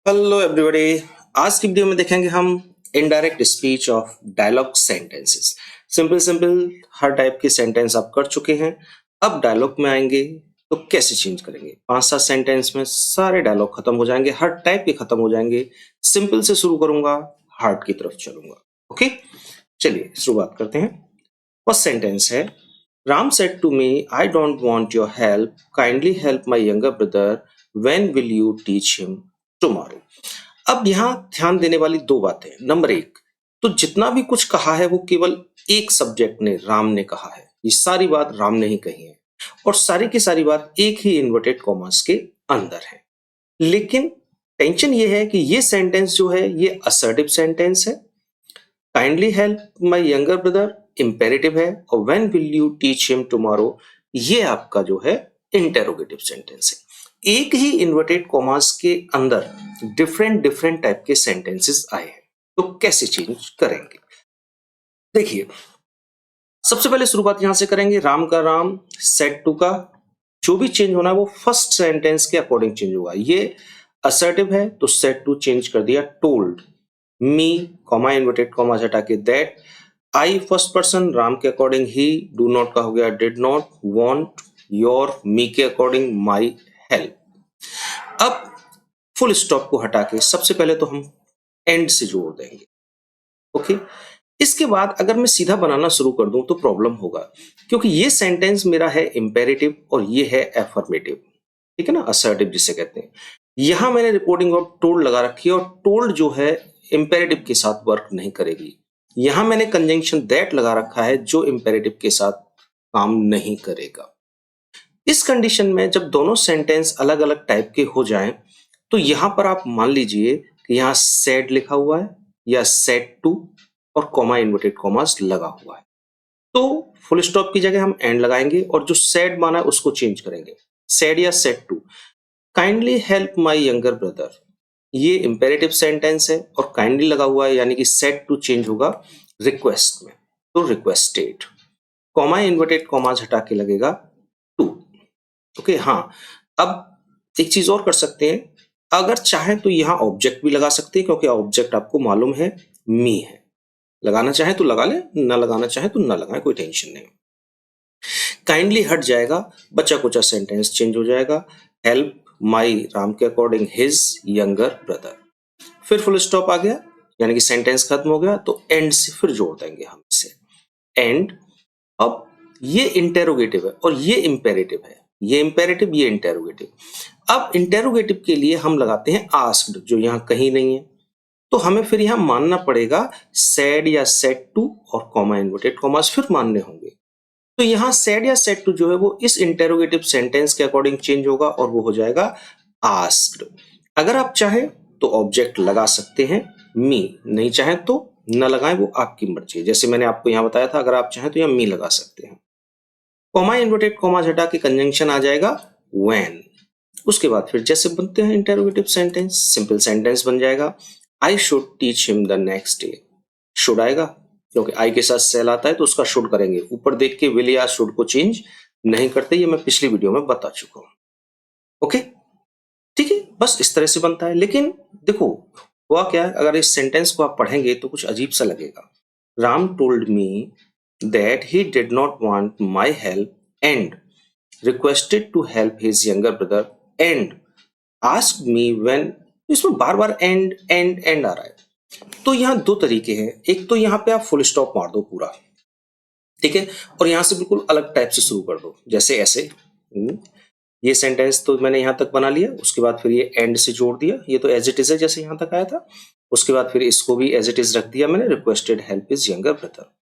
Hello everybody. आज की video में देखेंगे हम indirect speech of dialogue sentences. Simple simple हर टाइप के सेंटेंस आप कर चुके हैं। अब डायलॉग में आएंगे तो कैसे चेंज करेंगे। 5-7 सेंटेंस में सारे डायलॉग खत्म हो जाएंगे, हर टाइप के खत्म हो जाएंगे। सिंपल से शुरू करूंगा, हार्ड की तरफ चलूंगा। ओके, चलिए शुरुआत करते हैं। फर्स्ट सेंटेंस है, Ram said to me, I don't want your help, kindly help my younger brother, when will you teach him tomorrow. अब यहाँ ध्यान देने वाली दो बातें। नंबर एक, तो जितना भी कुछ कहा है वो केवल एक सब्जेक्ट ने, राम ने कहा है। ये सारी बात राम ने ही कही है और सारी की सारी बात एक ही इन्वर्टेड कॉमास के अंदर है। लेकिन टेंशन ये है कि ये सेंटेंस जो है ये असर्टिव सेंटेंस है। Kindly help my younger brother imperative है और when will you teach him tomorrow ये आपका जो है इंटेरोगेटिव सेंटेंस है। एक ही इन्वर्टेड कॉमास के अंदर डिफरेंट डिफरेंट टाइप के सेंटेंसेस आए हैं, तो कैसे चेंज करेंगे। देखिए, सबसे पहले शुरुआत यहां से करेंगे। राम का राम, सेड टू का जो भी चेंज होना है वो फर्स्ट सेंटेंस के अकॉर्डिंग चेंज होगा। ये असर्टिव है तो सेड टू चेंज कर दिया टोल्ड। मी कॉमा इन्वर्टेड कॉमा हटा के that. I first person, Ram के अकॉर्डिंग ही, डू नॉट का हो गया डिड नॉट, वांट योर, मी के अकॉर्डिंग माई हेल्प। अब फुल स्टॉप को हटा के सबसे पहले तो हम एंड से जोड़ देंगे। ओके, इसके बाद अगर मैं सीधा बनाना शुरू कर दूं तो प्रॉब्लम होगा, क्योंकि ये सेंटेंस मेरा है इंपेरेटिव और ये है एफर्मेटिव। ठीक है ना, असर्टिव जिसे कहते हैं। यहां मैंने रिपोर्टिंग ऑफ टोल्ड लगा रखी है और टोल्ड जो है इंपेरेटिव के साथ वर्क नहीं करेगी। यहां मैंने कंजंक्शन दैट लगा रखा है जो इंपेरेटिव के साथ काम नहीं करेगा। इस कंडीशन में जब दोनों सेंटेंस अलग अलग टाइप के हो जाएं तो यहां पर आप मान लीजिए कि यहां सेड लिखा हुआ है या सेड टू और कॉमा इन्वर्टेड कॉमास लगा हुआ है, तो फुल स्टॉप की जगह हम एंड लगाएंगे और जो सेड माना है उसको चेंज करेंगे। सेड या said to, kindly help my younger brother, ये इंपेरेटिव सेंटेंस है और काइंडली लगा हुआ है, यानी कि सेड टू चेंज होगा रिक्वेस्ट में, तो रिक्वेस्टेड। कॉमा इन्वर्टेड कॉमास हटा के लगेगा टू। ओके, हाँ, अब एक चीज और कर सकते हैं। अगर चाहे तो यहां ऑब्जेक्ट भी लगा सकते हैं, क्योंकि ऑब्जेक्ट आपको मालूम है मी है। लगाना चाहे तो लगा ले, ना लगाना चाहे तो ना लगाए, कोई टेंशन नहीं। काइंडली हट जाएगा, बचा कुचा सेंटेंस चेंज हो जाएगा। हेल्प माई, राम के अकॉर्डिंग हिज यंगर ब्रदर। फिर फुल स्टॉप आ गया, यानी कि सेंटेंस खत्म हो गया, तो एंड से फिर जोड़ देंगे हम इसे, एंड। अब ये इंटेरोगेटिव है और ये इंपेरेटिव है, ये इंपेरेटिव ये इंटेरोगेटिव। अब इंटेरोगेटिव के लिए हम लगाते हैं आस्क्ड, जो यहां कहीं नहीं है, तो हमें फिर यहां मानना पड़ेगा सेड या सेड टू और कॉमा इन्वर्टेड कॉमास फिर मानने होंगे। तो यहां सेड या सेड टू जो है वो इस इंटेरोगेटिव सेंटेंस के अकॉर्डिंग चेंज होगा और वो हो जाएगा आस्क्ड। अगर आप चाहें तो ऑब्जेक्ट लगा सकते हैं, मी, नहीं चाहे तो न लगाएं, वो आपकी मर्जी है। जैसे मैंने आपको यहां बताया था, अगर आप चाहें तो यहां मी लगा सकते हैं। कॉमा इन्वर्टेड कॉमा हटा के कंजंक्शन आ जाएगा व्हेन। उसके बाद फिर जैसे बनते हैं इंटेरोगेटिव सेंटेंस, सिंपल सेंटेंस बन जाएगा, I should teach him the next day. Should आएगा क्योंकि आई के साथ सेल आता है तो उसका शुड करेंगे। ऊपर देख के विल या शुड को चेंज नहीं करते, ये मैं पिछली वीडियो में बता चुका हूं। ओके, ठीक है, बस इस तरह से बनता है। लेकिन देखो हुआ क्या है, अगर इस सेंटेंस को आप पढ़ेंगे तो कुछ अजीब सा लगेगा। Ram told me that he did not want my help and requested to help his younger brother and asked me when। इसमें बार बार एंड एंड एंड आ रहा है। तो यहाँ दो तरीके हैं, एक तो यहाँ पे आप फुल स्टॉप मार दो पूरा, ठीक है, और यहाँ से बिल्कुल अलग टाइप से शुरू कर दो, जैसे ऐसे। ये सेंटेंस तो मैंने यहाँ तक बना लिया, उसके बाद फिर ये एंड से जोड़ दिया, ये तो एज इट इज है जैसे यहाँ तक आया था। उसके बाद फिर इसको भी एज इट इज रख दिया मैंने, requested help is younger brother.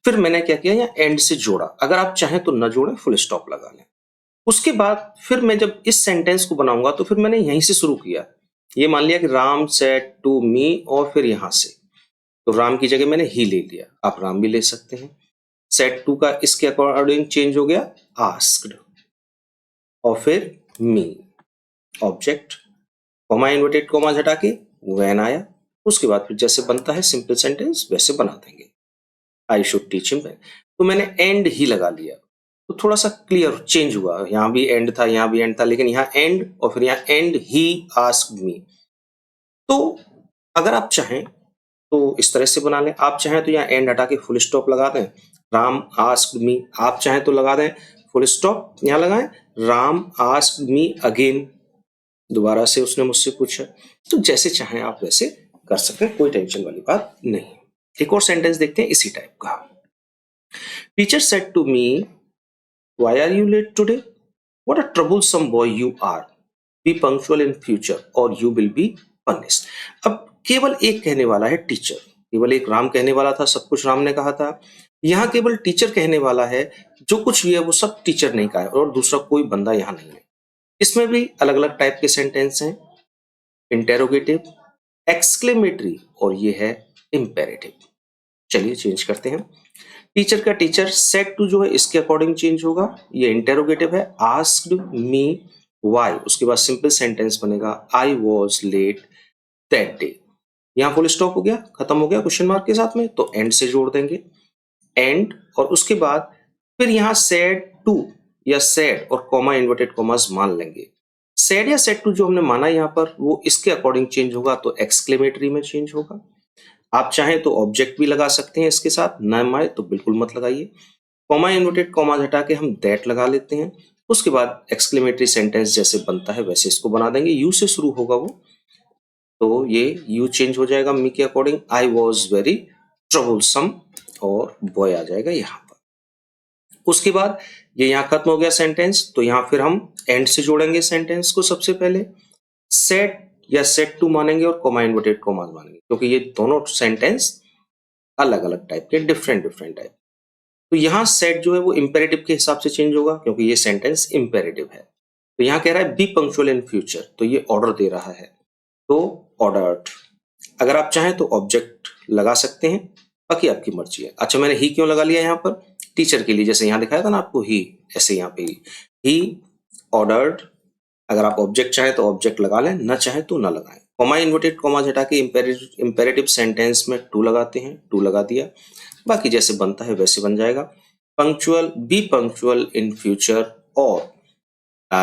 फिर मैंने क्या किया, यहाँ एंड से जोड़ा। अगर आप चाहें तो न जोड़ें, फुल स्टॉप लगा लें। उसके बाद फिर मैं जब इस सेंटेंस को बनाऊंगा तो फिर मैंने यहीं से शुरू किया। ये मान लिया कि राम सेड टू मी और फिर यहां से, तो राम की जगह मैंने ही ले लिया, आप राम भी ले सकते हैं। सेड टू का इसके अकॉर्डिंग चेंज हो गया आस्क्ड, और फिर मी, ऑब्जेक्ट, कॉमा इन्वर्टेड कॉमा हटा के व्हेन आया। उसके बाद फिर जैसे बनता है सिंपल सेंटेंस वैसे बना देंगे, आई शुड टीच हिम। तो मैंने एंड ही लगा लिया, तो थोड़ा सा क्लियर चेंज हुआ। यहाँ भी एंड था, यहाँ भी एंड था, लेकिन यहाँ एंड और फिर यहाँ एंड ही आस्क्ड मी। तो अगर आप चाहें तो इस तरह से बना लें, आप चाहें तो यहाँ एंड हटा के फुल स्टॉप लगा दें, राम आस्क्ड मी, आप चाहें तो लगा दें फुल स्टॉप, यहाँ लगाएं राम आस्क्ड मी अगेन, दोबारा से उसने मुझसे पूछा। तो जैसे चाहें आप वैसे कर सकते हैं, कोई टेंशन वाली बात नहीं। एक और सेंटेंस देखते हैं इसी टाइप का। Teacher said to me why are you late today, what a troublesome boy you are, be punctual in future और यू विल बी पनिश्ड। अब केवल एक कहने वाला है टीचर, केवल एक राम कहने वाला था, सब कुछ राम ने कहा था। यहाँ केवल टीचर कहने वाला है, जो कुछ भी है वो सब टीचर ने कहा है और दूसरा कोई बंदा यहाँ नहीं है। इसमें भी अलग अलग टाइप के सेंटेंस हैं, इंटेरोगेटिव, एक्सक्लेमेटरी और ये है इंपेरेटिव। चलिए चेंज करते हैं। टीचर का टीचर, सेड टू जो है इसके अकॉर्डिंग चेंज होगा, ये इंटेरोगेटिव है, आस्क्ड मी व्हाई, उसके बाद सिंपल सेंटेंस बनेगा I was let that day. यहाँ फुल स्टॉप हो गया, खत्म हो गया क्वेश्चन मार्क के साथ में, तो एंड से जोड़ देंगे एंड, और उसके बाद फिर यहाँ सेड टू या सेड और कॉमा इन्वर्टेड कॉमास मान लेंगे। सेड या सेड टू जो हमने माना यहाँ पर वो इसके अकॉर्डिंग चेंज होगा, तो एक्सक्लेमेटरी में चेंज होगा। आप चाहें तो ऑब्जेक्ट भी लगा सकते हैं इसके साथ, न आए तो बिल्कुल मत लगाइए। कॉमा इन्वर्टेड कॉमा हटा के हम दैट लगा लेते हैं, उसके बाद एक्सक्लेमेटरी सेंटेंस जैसे बनता है वैसे इसको बना देंगे, यू से शुरू होगा वो, तो ये यू चेंज हो जाएगा मी के according, I was very troublesome और बॉय आ जाएगा यहाँ पर। उसके बाद ये यहाँ खत्म हो गया सेंटेंस, तो यहाँ फिर हम एंड से जोड़ेंगे सेंटेंस को। सबसे पहले सेट या सेट टू मानेंगे और कॉमा इन्वर्टेड कॉमा मानेंगे, क्योंकि ये दोनों सेंटेंस अलग अलग टाइप के, डिफरेंट डिफरेंट टाइप। तो यहाँ सेट जो है वो इंपेरेटिव के हिसाब से चेंज होगा, क्योंकि ये सेंटेंस इंपेरेटिव है। तो यहाँ कह रहा है बी पंक्चुअल इन फ्यूचर, तो ये ऑर्डर दे रहा है, तो ऑर्डर्ड। अगर आप चाहें तो ऑब्जेक्ट लगा सकते हैं, बाकी आपकी मर्जी है। अच्छा, मैंने ही क्यों लगा लिया यहाँ पर, टीचर के लिए, जैसे यहाँ दिखाया था ना आपको ही, ऐसे यहाँ पे ही ऑर्डर्ड। अगर आप ऑब्जेक्ट चाहें तो ऑब्जेक्ट लगा लें, ना चाहें तो ना लगाएं। कॉमा इन्वर्टेड कॉमा हटा के इंपेरेटिव सेंटेंस में टू लगाते हैं, टू लगा दिया, बाकी जैसे बनता है वैसे बन जाएगा। Punctual, B punctual in future और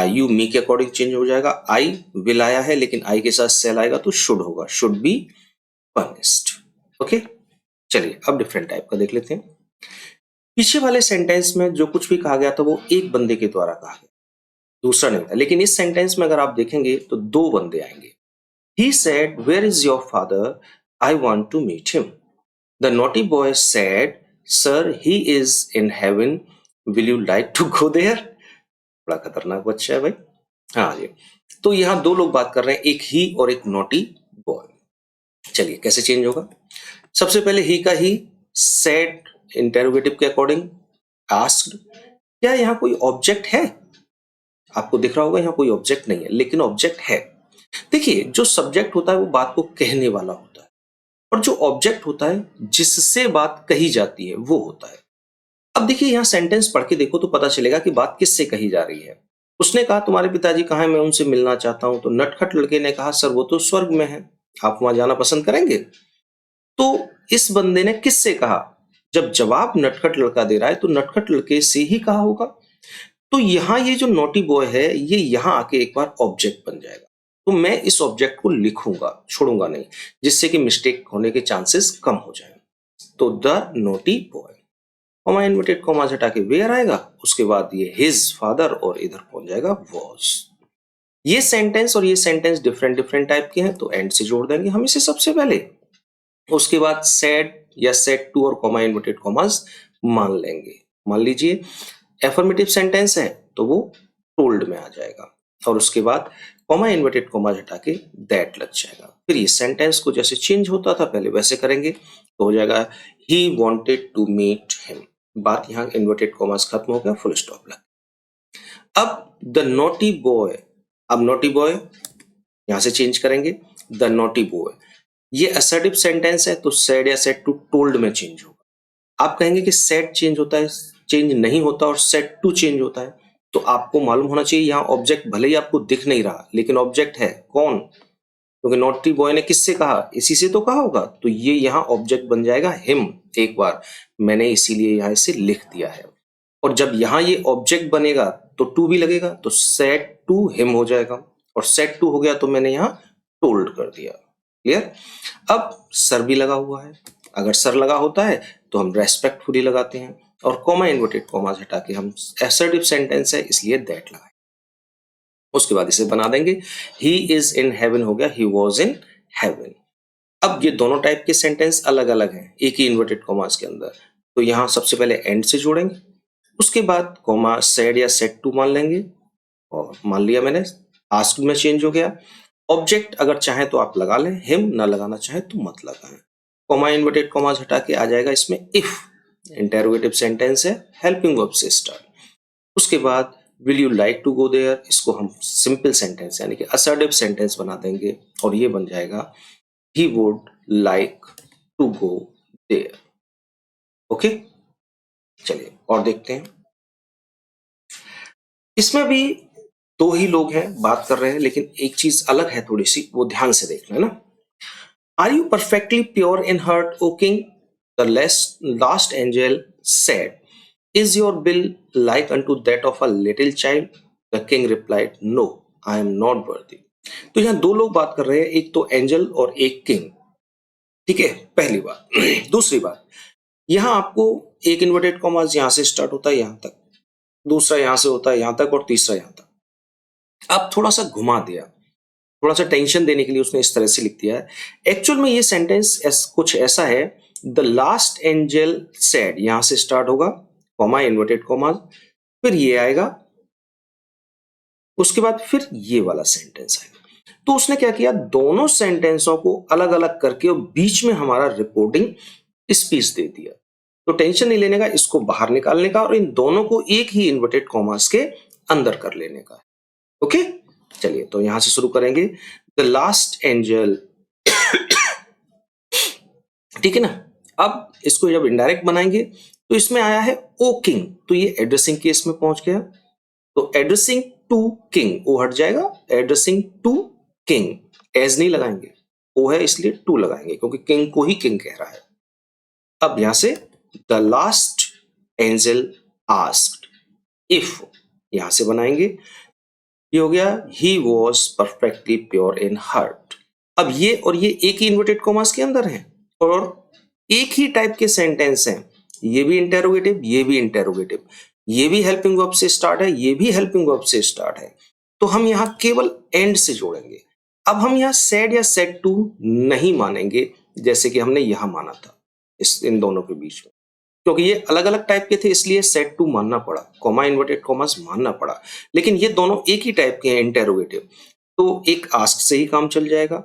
यू मी के अकॉर्डिंग चेंज हो जाएगा। आई विल आया है लेकिन आई के साथ सेल आएगा तो शुड होगा, शुड बी पनिश्ड। ओके, चलिए अब डिफरेंट टाइप का देख लेते हैं। पीछे वाले सेंटेंस में जो कुछ भी कहा गया था वो एक बंदे के द्वारा कहा गया, दूसरा नहीं था, लेकिन इस सेंटेंस में अगर आप देखेंगे तो दो बंदे आएंगे। He said, "Where is your father? I want to meet him." The naughty boy said, "Sir, he is in heaven. Will you like to go there?" बड़ा खतरनाक बच्चा है भाई। हाँ जी, तो यहाँ दो लोग बात कर रहे हैं, एक ही और एक नॉटी बॉय। चलिए कैसे चेंज होगा। सबसे पहले ही का ही, सेड इंटेरोगेटिव के अकॉर्डिंग, आस्क्ड। क्या यहाँ कोई ऑब्जेक्ट है? आपको दिख रहा होगा यहाँ कोई ऑब्जेक्ट नहीं है, लेकिन ऑब्जेक्ट है। देखिए, जो सब्जेक्ट होता है वो बात को कहने वाला होता है, और जो ऑब्जेक्ट होता है जिससे बात कही जाती है वो होता है। अब देखिए यहाँ सेंटेंस पढ़ के देखो तो पता चलेगा कि बात किससे कही जा रही है। उसने कहा तुम्हारे पिताजी कहाँ हैं, मैं उनसे मिलना चाहता हूं। तो नटखट लड़के ने कहा सर वो तो स्वर्ग में है, आप वहां जाना पसंद करेंगे? तो इस बंदे ने किससे कहा? जब जवाब नटखट लड़का दे रहा है तो नटखट लड़के से ही कहा होगा। तो यहाँ ये जो नोटी बॉय है ये यहाँ आके एक बार ऑब्जेक्ट बन जाएगा, तो मैं इस ऑब्जेक्ट को लिखूंगा, छोड़ूंगा नहीं, जिससे कि मिस्टेक होने के चांसेस कम हो जाए। तो the naughty boy, comma inverted comma हटा के वेयर आएगा, उसके बाद ये हिज फादर और इधर पहुंच जाएगा वॉज। ये सेंटेंस और ये सेंटेंस डिफरेंट डिफरेंट टाइप के हैं, तो एंड से जोड़ देंगे हम इसे सबसे पहले। उसके बाद सेड या सेड टू और कॉमा इन्वर्टेड कॉमास मान लेंगे। मान लीजिए एफर्मेटिव सेंटेंस है तो वो टोल्ड में आ जाएगा, और उसके बाद कॉमा इन्वर्टेड कॉमा हटा के दैट लग जाएगा। फिर ये सेंटेंस को जैसे चेंज होता था पहले वैसे करेंगे, तो हो जाएगा ही वांटेड टू मीट हिम। बात यहाँ इन्वर्टेड कॉमास खत्म हो गया, फुल स्टॉप लग। अब द नॉटी बॉय, अब नॉटी बॉय यहां से चेंज करेंगे, द नॉटी बॉय। ये असर्टिव सेंटेंस है तो सेड या सेड टू टोल्ड में चेंज होगा। आप कहेंगे कि सेड चेंज होता है, चेंज नहीं होता, और सेड टू चेंज होता है। तो आपको मालूम होना चाहिए यहाँ ऑब्जेक्ट भले ही आपको दिख नहीं रहा लेकिन ऑब्जेक्ट है कौन, क्योंकि नॉटी बॉय ने किससे कहा, इसी से तो कहा होगा, तो ये यहाँ ऑब्जेक्ट बन जाएगा हिम। एक बार मैंने इसीलिए यहाँ इसे लिख दिया है, और जब यहाँ ये ऑब्जेक्ट बनेगा तो टू भी लगेगा, तो सेड टू हिम हो जाएगा, और सेड टू हो गया तो मैंने यहाँ टोल्ड कर दिया। क्लियर? अब सर भी लगा हुआ है, अगर सर लगा होता है तो हम रेस्पेक्टफुली लगाते हैं, और कॉमा इन्वर्टेड कॉमास हटा के हम असर्टिव सेंटेंस है इसलिए दैट लगाए। उसके बाद इसे बना देंगे, ही इज इन हेवन हो गया ही वॉज इन हेवन। अब ये दोनों टाइप के सेंटेंस अलग अलग हैं एक ही इन्वर्टेड कॉमास के अंदर, तो यहाँ सबसे पहले एंड से जोड़ेंगे, उसके बाद कॉमा सेड या सेड टू मान लेंगे, और मान लिया मैंने, आस्क्ड में चेंज हो गया। ऑब्जेक्ट अगर चाहे तो आप लगा लें, हिम ना लगाना चाहे तो मत लगाएं। कॉमा इन्वर्टेड कॉमास हटा के आ जाएगा इसमें इफ, इंटेरोगेटिव सेंटेंस है, हेल्पिंग वर्ब से स्टार्ट। उसके बाद will you like to go there, इसको हम सिंपल सेंटेंस यानी कि असर्टिव सेंटेंस बना देंगे, और ये बन जाएगा he would like to go there. Okay, चलिए और देखते हैं। इसमें भी दो ही लोग हैं बात कर रहे हैं, लेकिन एक चीज अलग है थोड़ी सी, वो ध्यान से देखना है ना। Are you perfectly pure in heart O king, the last angel said, is your will like unto that of a little child, the king replied no I am not worthy. तो यहाँ दो लोग बात कर रहे हैं, एक तो एंजल और एक किंग, ठीक है, पहली बात। दूसरी बात, यहां आपको एक इन्वर्टेड कॉमास यहां से स्टार्ट होता है यहां तक, दूसरा यहां से होता है यहां तक, और तीसरा यहां तक। अब थोड़ा सा घुमा दिया, थोड़ा सा टेंशन देने के लिए उसने इस तरह से लिख दिया है। एक्चुअल में ये सेंटेंस कुछ ऐसा है, द लास्ट एंजल सेड, यहां से स्टार्ट होगा, कॉमा इन्वर्टेड कॉमा, फिर ये आएगा, उसके बाद फिर ये वाला सेंटेंस आएगा। तो उसने क्या किया, दोनों सेंटेंसों को अलग अलग करके और बीच में हमारा रिपोर्टिंग स्पीच दे दिया। तो टेंशन नहीं लेने का, इसको बाहर निकालने का, और इन दोनों को एक ही इन्वर्टेड कॉमास के अंदर कर लेने का। ओके, चलिए तो यहां से शुरू करेंगे, द लास्ट एंजल, ठीक है ना। अब इसको जब इनडायरेक्ट बनाएंगे तो इसमें आया है ओ किंग, तो ये एड्रेसिंग केस में पहुंच गया, तो एड्रेसिंग टू किंग, ओ हट जाएगा, एड्रेसिंग टू किंग, एज नहीं लगाएंगे, ओ है इसलिए टू लगाएंगे क्योंकि किंग को ही किंग कह रहा है। अब यहां से the last angel asked if, यहां से बनाएंगे, ये हो गया he was perfectly pure in heart. अब ये और ये एक ही इन्वर्टेड कॉमास के अंदर है, और एक ही टाइप के सेंटेंस हैं, ये भी इंटेरोगेटिव, ये भी इंटेरोगेटिव, ये भी हेल्पिंग वर्ब से स्टार्ट है, ये भी हेल्पिंग वर्ब से स्टार्ट है, तो हम यहां केवल एंड से जोड़ेंगे। अब हम यहां सेड या सेड टू नहीं मानेंगे जैसे कि हमने यहां माना था इस इन दोनों के बीच में, क्योंकि ये अलग अलग टाइप के थे इसलिए सेड टू मानना पड़ा, कॉमा इन्वर्टेड कॉमास मानना पड़ा। लेकिन ये दोनों एक ही टाइप के हैं इंटेरोगेटिव, तो एक आस्क से ही काम चल जाएगा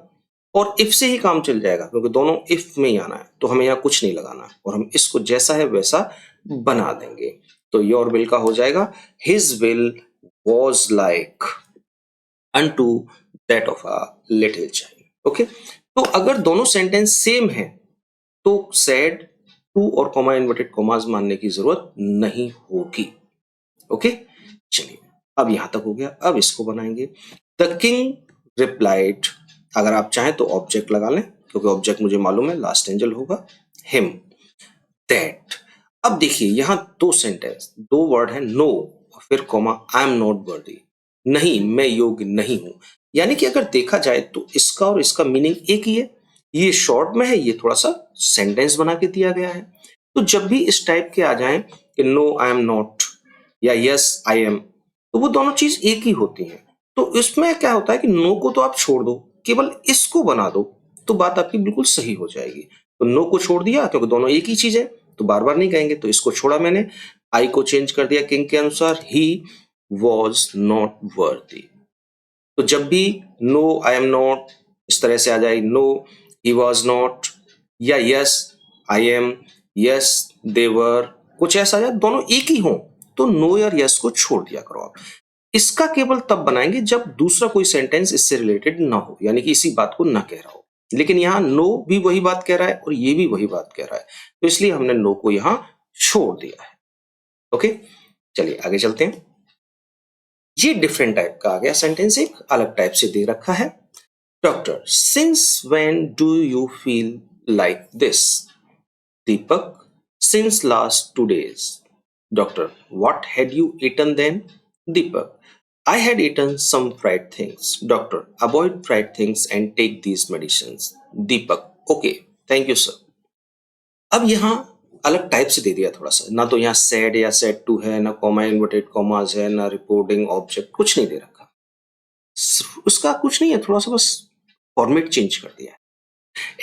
और इफ से ही काम चल जाएगा, क्योंकि दोनों इफ में ही आना है, तो हमें यहाँ कुछ नहीं लगाना और हम इसको जैसा है वैसा बना देंगे। तो योर विल का हो जाएगा his will was like unto that of a little child. Okay, तो अगर दोनों सेंटेंस सेम है तो सेड टू और कॉमा इन्वर्टेड कॉमास मानने की जरूरत नहीं होगी। ओके, चलिए अब यहां तक हो गया, अब इसको बनाएंगे, द किंग रिप्लाइड, अगर आप चाहें तो ऑब्जेक्ट लगा लें क्योंकि ऑब्जेक्ट मुझे मालूम है लास्ट एंजल होगा, हिम दैट। अब देखिए यहां दो सेंटेंस, दो वर्ड है, नो और फिर कॉमा आई एम नॉट वर्दी, नहीं मैं योग्य नहीं हूं। यानी कि अगर देखा जाए तो इसका और इसका मीनिंग एक ही है, ये शॉर्ट में है, ये थोड़ा सा सेंटेंस बना के दिया गया है। तो जब भी इस टाइप के आ जाएं कि नो आई एम नॉट या यस आई एम, तो वो दोनों चीज एक ही होती हैं। तो इसमें क्या होता है कि नो को तो आप छोड़ दो, केवल इसको बना दो, तो बात आपकी बिल्कुल सही हो जाएगी। तो नो को छोड़ दिया क्योंकि दोनों एक ही चीज है, तो बार बार नहीं कहेंगे, तो इसको छोड़ा मैंने, आई को चेंज कर दिया किंग के अनुसार, ही वॉज नॉट वर्दी। तो जब भी नो आई एम नॉट इस तरह से आ जाए, नो ही वॉज नॉट, या yes I am, yes they were, कुछ ऐसा आ जाए दोनों एक ही हों, तो नो या यस को छोड़ दिया करो आप। इसका केवल तब बनाएंगे जब दूसरा कोई सेंटेंस इससे रिलेटेड ना हो, यानी कि इसी बात को ना कह रहा हो। लेकिन यहाँ नो भी वही बात कह रहा है और ये भी वही बात कह रहा है, तो इसलिए हमने नो को यहां छोड़ दिया है। ओके, चलिए आगे चलते हैं। ये डिफरेंट टाइप का आ गया सेंटेंस, एक अलग टाइप से दे रखा है। Doctor, since when do you feel like this? Deepak, since last 2 days. Doctor, what had you eaten then? Deepak, I had eaten some fried things. Doctor, avoid fried things and take these medicines. Deepak, okay, thank you sir. अब यहाँ अलग type से दे दिया थोड़ा सा, ना तो यहाँ सेड या सेड टू है, ना कॉमा इन्वर्टेड कॉमास है, ना रिपोर्टिंग ऑब्जेक्ट, कुछ नहीं दे रखा। उसका कुछ नहीं है, थोड़ा सा बस फॉर्मेट चेंज कर दिया है।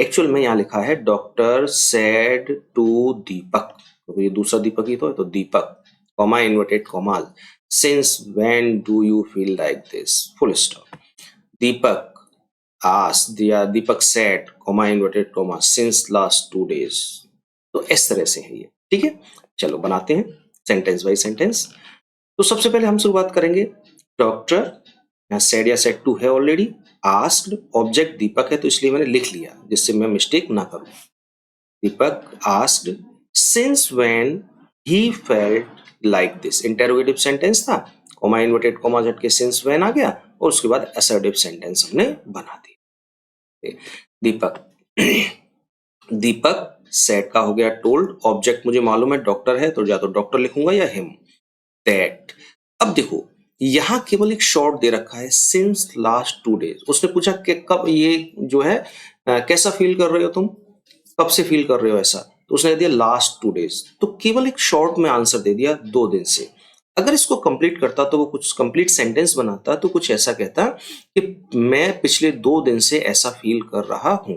एक्चुअल में यहाँ लिखा है डॉक्टर सेड टू दीपक, तो ये दूसरा दीपक ही तो है, तो Deepak comma inverted commas since when do you feel like this, full stop. Deepak asked, दिया Deepak said comma inverted comma since last 2 days। तो इस तरह से है ये, ठीक है। चलो बनाते हैं सेंटेंस बाय सेंटेंस। तो सबसे पहले हम शुरुआत करेंगे डॉक्टर, यहाँ सेड या सेड टू है ऑलरेडी, आस्क्ड ऑब्जेक्ट दीपक है तो इसलिए मैंने लिख लिया जिससे मैं मिस्टेक ना करूं। Deepak asked since when he felt like this, interrogative sentence था, कॉमा इन्वर्टेड कॉमा झटके सिंस व्हेन आ गया और उसके बाद असर्टिव सेंटेंस हमने बना दिया। दीपक दीपक सेड का हो गया टोल्ड, ऑब्जेक्ट मुझे मालूम है डॉक्टर है तो या तो डॉक्टर लिखूंगा या हिम। दैट, अब देखो यहां केवल एक शॉर्ट दे रखा है सिंस लास्ट 2 days। उसने पूछा कि कब ये जो है कैसा फील कर रहे हो तुम, कब से फील कर रहे हो ऐसा, तो उसने दिया लास्ट 2 days, तो केवल एक शॉर्ट में आंसर दे दिया 2 दिन से। अगर इसको कंप्लीट करता तो वो कुछ कंप्लीट सेंटेंस बनाता तो कुछ ऐसा कहता कि मैं पिछले 2 दिन से ऐसा फील कर रहा हूं।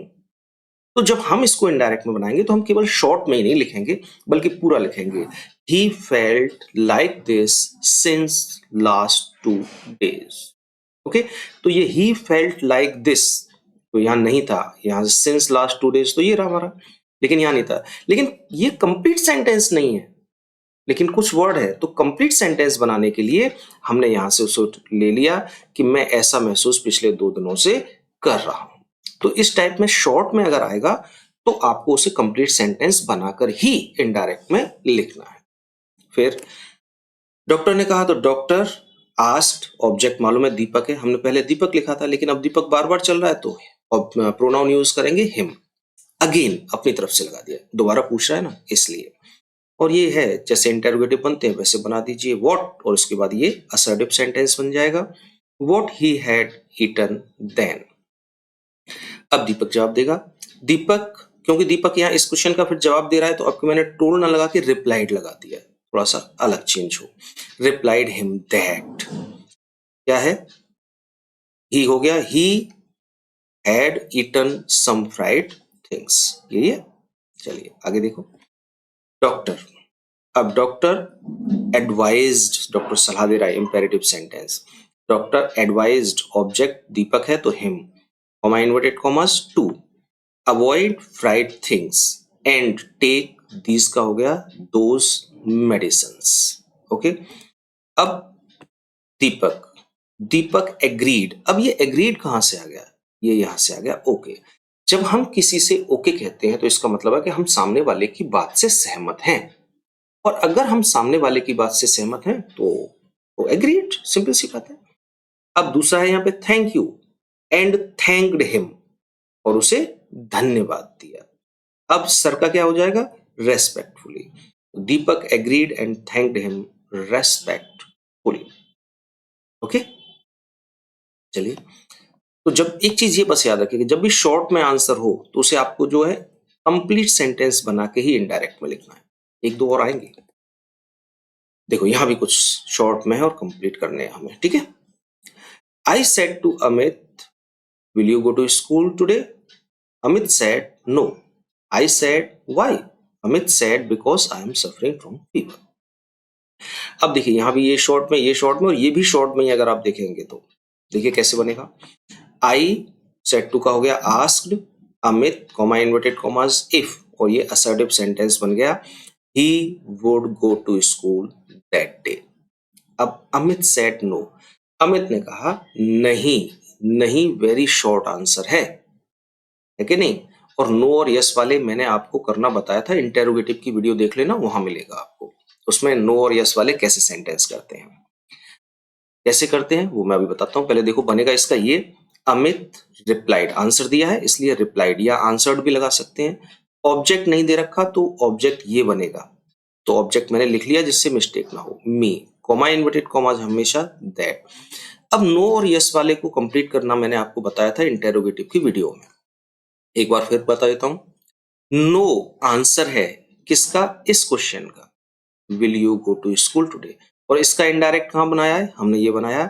तो जब हम इसको इनडायरेक्ट में बनाएंगे तो हम केवल शॉर्ट में ही नहीं लिखेंगे बल्कि पूरा लिखेंगे, ही felt like this since last 2 days। Okay, तो ये ही फेल्ट लाइक दिस तो यहां नहीं था, यहां सिंस लास्ट 2 days तो ये रहा हमारा, लेकिन यहां नहीं था। लेकिन ये कंप्लीट सेंटेंस नहीं है, लेकिन कुछ वर्ड है, तो कंप्लीट सेंटेंस बनाने के लिए हमने यहां से उसे ले लिया कि मैं ऐसा महसूस पिछले 2 दिनों से कर रहा हूं। तो इस टाइप में शॉर्ट में अगर आएगा तो आपको उसे कंप्लीट सेंटेंस बनाकर ही इनडायरेक्ट में लिखना है। फिर डॉक्टर ने कहा तो डॉक्टर आस्क्ड, ऑब्जेक्ट मालूम है दीपक है, हमने पहले दीपक लिखा था लेकिन अब दीपक बार बार चल रहा है तो प्रोनाउन यूज करेंगे हिम। अगेन अपनी तरफ से लगा दिया, दोबारा पूछ रहा है ना इसलिए। और ये है जैसे इंटरोगेटिव बनते हैं वैसे बना दीजिए व्हाट, और उसके बाद ये असर्टिव सेंटेंस बन जाएगा, what he had eaten then. अब दीपक जवाब देगा, दीपक, क्योंकि दीपक यहाँ इस क्वेश्चन का फिर जवाब दे रहा है तो अब मैंने टोल्ड ना लगा के रिप्लाइड लगा दिया, थोड़ा सा अलग चेंज हो। रिप्लाइड हिम दैट, क्या है, ही हो गया, he had eaten some fried things, ये है। चलिए आगे देखो, डॉक्टर, अब डॉक्टर एडवाइज्ड, डॉक्टर सलाह दे रहा है, imperative sentence, doctor advised object Deepak है तो him, comma inverted commas to, avoid fried things and take these का हो गया दोज मेडिसिन्स। ओके, अब दीपक, दीपक एग्रीड, अब ये एग्रीड कहां से आ गया, ये यहां से आ गया ओके। जब हम किसी से ओके कहते हैं तो इसका मतलब है कि हम सामने वाले की बात से सहमत हैं, और अगर हम सामने वाले की बात से सहमत हैं तो एग्रीड, सिंपल सी बात है। अब दूसरा है यहाँ पे thank you and thanked him, और उसे धन्यवाद दिया। अब सर का क्या हो जाएगा, respectfully, Deepak agreed and thanked him respectfully. Okay, चलिए, तो जब एक चीज ये बस याद रखिए कि जब भी शॉर्ट में आंसर हो तो उसे आपको जो है कंप्लीट सेंटेंस बना के ही इनडायरेक्ट में लिखना है। एक दो और आएंगे, देखो यहां भी कुछ शॉर्ट में है और कंप्लीट करने हैं हमें, ठीक है। I said to Amit, will you go to school today? Amit said no. I said why? Amit said because I am suffering from fever. अब देखिए यहां भी ये शॉर्ट में, ये शॉर्ट में और ये भी शॉर्ट में ही अगर आप देखेंगे तो देखिए कैसे बनेगा। आई सेड टू का हो गया asked, Amit comma inverted commas if, और ये असर्टिव सेंटेंस बन गया, he would go to school that day. अब अमित सेड नो, अमित ने कहा नहीं, नहीं वेरी शॉर्ट आंसर है कि नहीं। और नो और यस वाले मैंने आपको करना बताया था, इंटेरोगेटिव की वीडियो देख लेना, वहां मिलेगा आपको, उसमें नो और यस वाले कैसे सेंटेंस करते हैं, कैसे करते हैं वो मैं अभी बताता हूं। पहले देखो बनेगा इसका ये, अमित रिप्लाइड, आंसर दिया है इसलिए रिप्लाइड या आंसर्ड भी लगा सकते हैं। ऑब्जेक्ट नहीं दे रखा तो ऑब्जेक्ट ये बनेगा, तो ऑब्जेक्ट मैंने लिख लिया जिससे मिस्टेक ना हो, मी कॉमा इन्वर्टेड कॉमाज हमेशा दैट। अब नो और यस वाले को कंप्लीट करना मैंने आपको बताया था इंटेरोगेटिव की वीडियो में, एक बार फिर बता देता हूं। नो आंसर है किसका, इस क्वेश्चन का, will you go to school today, और इसका इनडायरेक्ट कहां बनाया है, हमने ये बनाया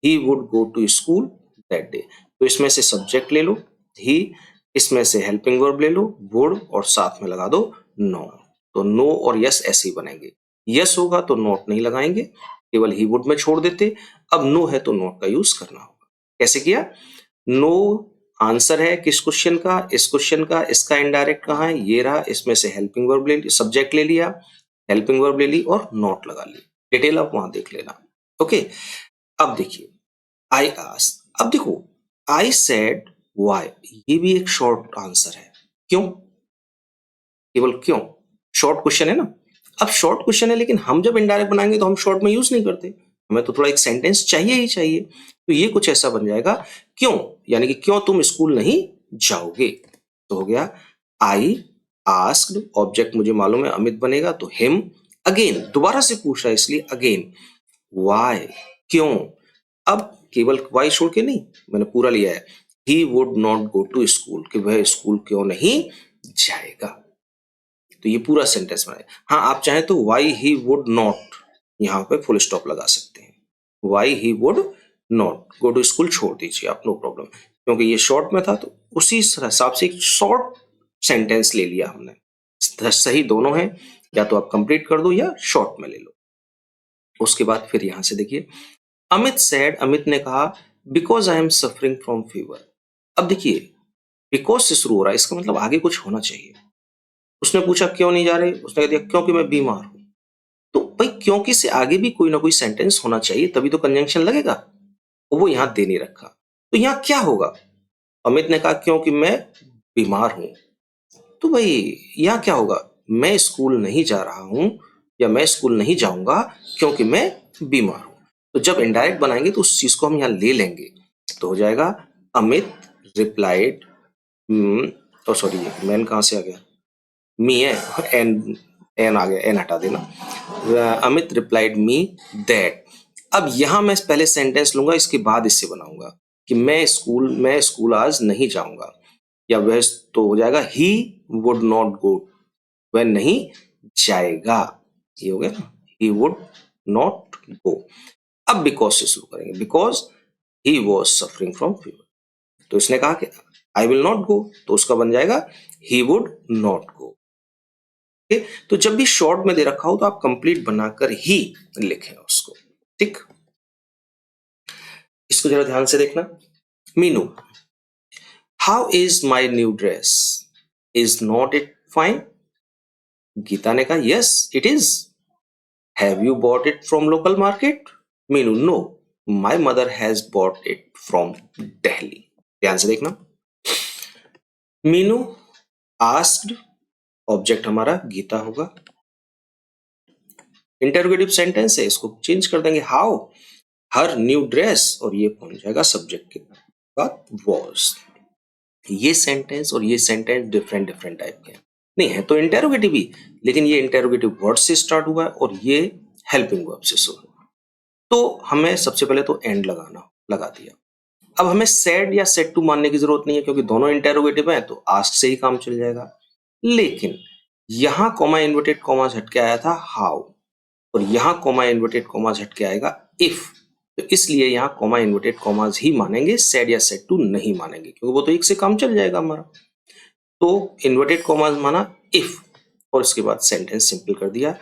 he would go to school that day. तो इसमें से सब्जेक्ट ले लो ही, इसमें से हेल्पिंग वर्ब ले लो वुड, और साथ में लगा दो नो। तो नो और यस ऐसे ही बनेंगे, यस होगा तो नॉट नहीं लगाएंगे, केवल ही वुड में छोड़ देते। अब नो है तो नॉट का यूज करना होगा। कैसे किया, नो आंसर है किस क्वेश्चन का, इस क्वेश्चन का, इसका इनडायरेक्ट कहाँ है, ये रहा, इसमें से हेल्पिंग वर्ब ले, सब्जेक्ट ले लिया, हेल्पिंग वर्ब ले ली और नॉट लगा ली। डिटेल आप वहां देख लेना। ओके, अब देखिए आई आस्क्ड, अब देखो आई सेड व्हाई, ये भी एक शॉर्ट आंसर है। क्यों, केवल क्यों, शॉर्ट क्वेश्चन है ना। अब शॉर्ट क्वेश्चन है लेकिन हम जब इनडायरेक्ट बनाएंगे तो हम शॉर्ट में यूज नहीं करते, हमें तो थोड़ा एक सेंटेंस चाहिए ही चाहिए। तो ये कुछ ऐसा बन जाएगा क्यों, यानी कि क्यों तुम स्कूल नहीं जाओगे। तो हो गया आई आस्क्ड, ऑब्जेक्ट मुझे मालूम है अमित बनेगा तो हिम, अगेन दोबारा से पूछ रहा है इसलिए अगेन, वाई क्यों, अब केवल वाई छोड़ के नहीं, मैंने पूरा लिया है, he would not go to school, कि वह स्कूल क्यों नहीं जाएगा। तो ये पूरा सेंटेंस बनाए। हाँ आप चाहें तो वाई ही वुड नॉट, यहाँ पे फुल स्टॉप लगा सकते हैं, why he would not go to school छोड़ दीजिए आप, नो प्रॉब्लम, क्योंकि ये शॉर्ट में था तो उसी हिसाब से एक शॉर्ट सेंटेंस ले लिया हमने। सही दोनों है, या तो आप कंप्लीट कर दो या शॉर्ट में ले लो। उसके बाद फिर यहां से देखिए, अमित सेड, अमित ने कहा because I am suffering from fever. अब देखिए बिकॉज से शुरू हो रहा है, इसका मतलब आगे कुछ होना चाहिए। उसने पूछा क्यों नहीं जा रहे, उसने कह दिया क्योंकि मैं बीमार हूं। तो भाई क्योंकि से आगे भी कोई ना कोई सेंटेंस होना चाहिए, तभी तो कंजंक्शन लगेगा, और वो यहां दे नहीं रखा। तो यहां क्या होगा, अमित ने कहा क्योंकि मैं बीमार हूं, तो भाई यहां क्या होगा, मैं स्कूल नहीं जा रहा हूं, या मैं स्कूल नहीं जाऊंगा क्योंकि मैं बीमार हूं। तो जब इनडायरेक्ट बनाएंगे तो उस चीज को हम यहां ले लेंगे, तो हो जाएगा अमित रिप्लाइड, तो सॉरी मैन कहां से आ गया, मी है, एन एन आ गया, एन हटा देना। Amit replied me that. अब यहां मैं पहले सेंटेंस लूंगा, इसके बाद इससे बनाऊंगा कि मैं स्कूल आज नहीं जाऊंगा, या वह तो हो जाएगा ही वुड नॉट गो, वह नहीं जाएगा, ये हो गया ना, ही वुड नॉट गो। अब बिकॉज से शुरू करेंगे, because he was suffering from fever, तो इसने कहा कि आई विल नॉट गो, तो उसका बन जाएगा ही वुड नॉट गो। तो जब भी शॉर्ट में दे रखा हो तो आप कंप्लीट बनाकर ही लिखें उसको, ठीक। इसको जरा ध्यान से देखना। Meenu, how is my new dress, is not it fine. Geeta ने कहा yes it is, have you bought it from local market. Meenu, no my mother has bought it from Delhi. ध्यान से देखना। मीनू आस्क्ड, ऑब्जेक्ट हमारा गीता होगा, इंटरोगेटिव सेंटेंस है, इसको चेंज कर देंगे हाउ, हर न्यू ड्रेस, और ये पहुंच जाएगा सब्जेक्ट के बाद वॉज। ये सेंटेंस और ये सेंटेंस डिफरेंट डिफरेंट टाइप के हैं, नहीं है तो इंटरोगेटिव ही, लेकिन ये इंटरोगेटिव वर्ड से स्टार्ट हुआ है और ये हेल्पिंग वर्ब से शुरू हुआ। तो हमें सबसे पहले तो एंड लगा दिया। अब हमें सेड या सेड टू मानने की जरूरत नहीं है, क्योंकि दोनों इंटरोगेटिव हैं, तो आस्क से ही काम चल जाएगा। लेकिन यहां कॉमा इन्वर्टेड कॉमास हट के आया था हाउ, और यहां कॉमा इन्वर्टेड कॉमास हट के आएगा इफ, तो इसलिए यहां कॉमा इन्वर्टेड कॉमास ही मानेंगे, सेड या सेड टू नहीं मानेंगे, क्योंकि वो तो एक से काम चल जाएगा हमारा। तो इन्वर्टेड कॉमास माना इफ, और इसके बाद सेंटेंस सिंपल कर दिया,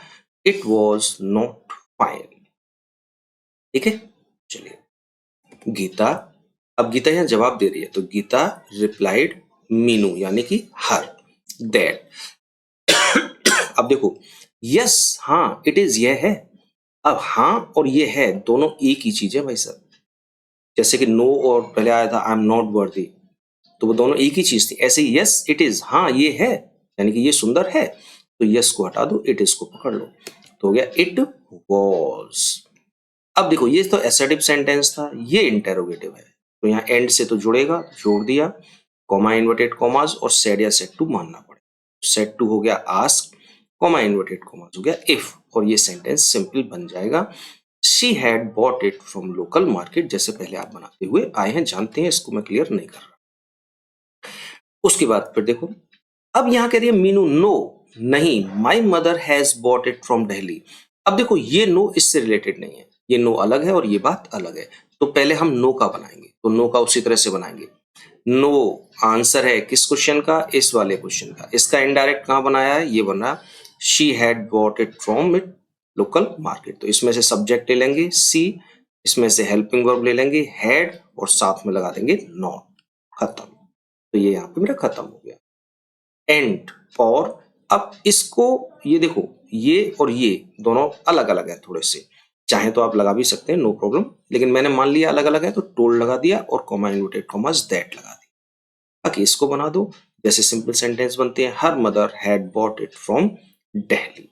इट वॉज नॉट फाइन। ठीक है, चलिए गीता, अब गीता यहां जवाब दे रही है, तो गीता रिप्लाइड मीनू, यानी कि हर, दैट। अब देखो यस, हाँ इट इज, यह है। अब हाँ और ये है दोनों एक ही चीज है भाई साहब, जैसे कि नो और पहले आया था आई एम नॉट वर्दी, तो वो दोनों एक ही चीज थी। ऐसे ही यस इट इज, हाँ ये है, यानी कि ये सुंदर है, तो यस को हटा दो, इट इज को पकड़ लो, तो हो गया इट वॉज। अब देखो ये तो असर्टिव सेंटेंस था, ये इंटेरोगेटिव है, तो यहाँ एंड से तो जुड़ेगा, जोड़ दिया, कॉमा इन्वर्टेड कॉमास और सेड या सेड टू मानना पड़ेगा। सेड टू हो गया आस्क, कॉमा इन्वर्टेड कॉमास हो गया इफ, और ये सेंटेंस सिंपल बन जाएगा। She had bought it from local market, जैसे पहले आप बनाते हुए आए हैं, जानते हैं, इसको मैं क्लियर नहीं कर रहा। उसके बाद फिर देखो, अब यहां कह रही है मीनू नो, नहीं, माई mother has bought it from Delhi. अब देखो ये नो इससे रिलेटेड नहीं है, ये नो अलग है और ये बात अलग है। तो पहले हम नो का बनाएंगे, तो नो का उसी तरह से बनाएंगे। नो आंसर है किस क्वेश्चन का, इस वाले क्वेश्चन का। इसका इनडायरेक्ट कहां बनाया है, ये बना she had bought it from it local market. तो इसमें से सब्जेक्ट ले लेंगे सी, इसमें से हेल्पिंग वर्ब ले लेंगे हैड, और साथ में लगा देंगे नॉट, खत्म। तो ये यहाँ पे मेरा खत्म हो गया। एंड, और अब इसको ये देखो, ये और ये दोनों अलग अलग है थोड़े से, चाहे तो आप लगा भी सकते हैं, नो प्रॉब्लम, लेकिन मैंने मान लिया अलग अलग है तो टोल्ड लगा दिया और कॉमा इन्वर्टेड कॉमास दैट लगा दिया। बाकी इसको बना दो, जैसे सिंपल सेंटेंस बनते हैं, her mother had bought it from Delhi.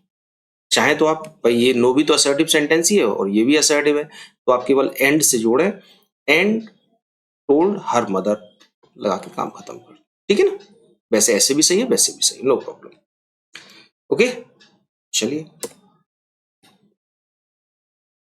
चाहे तो आप भाई, ये नो भी तो असर्टिव सेंटेंस ही है और ये भी असर्टिव है, तो आप केवल एंड से जोड़ें, एंड टोल्ड हर मदर लगा के काम खत्म कर, ठीक है ना। वैसे ऐसे भी सही है, वैसे भी सही, नो प्रॉब्लम। ओके, चलिए।